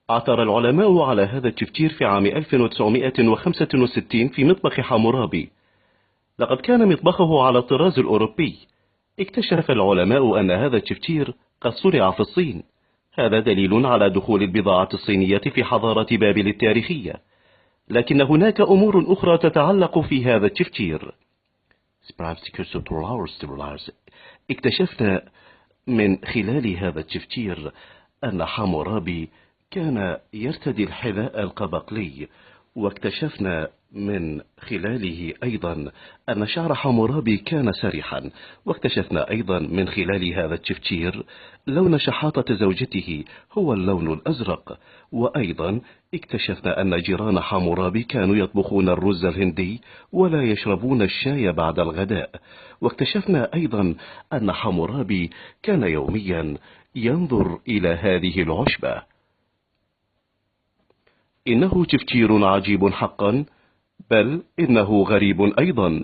عثر العلماء على هذا التفجير في عام 1965 في مطبخ حمورابي. لقد كان مطبخه على الطراز الأوروبي. اكتشف العلماء أن هذا التفجير قد صنع في الصين. هذا دليل على دخول البضاعة الصينية في حضارة بابل التاريخية. لكن هناك أمور أخرى تتعلق في هذا التفجير. اكتشفنا من خلال هذا التفجير أن حمورابي كان يرتدي الحذاء القبقلي، واكتشفنا من خلاله أيضا أن شعر حمورابي كان سريحا، واكتشفنا أيضا من خلال هذا التفجير لون شحاطة زوجته هو اللون الأزرق. وأيضا اكتشفنا أن جيران حمورابي كانوا يطبخون الرز الهندي ولا يشربون الشاي بعد الغداء. واكتشفنا أيضا أن حمورابي كان يوميا ينظر إلى هذه العشبة. إنه تفجير عجيب حقا، بل إنه غريب أيضا.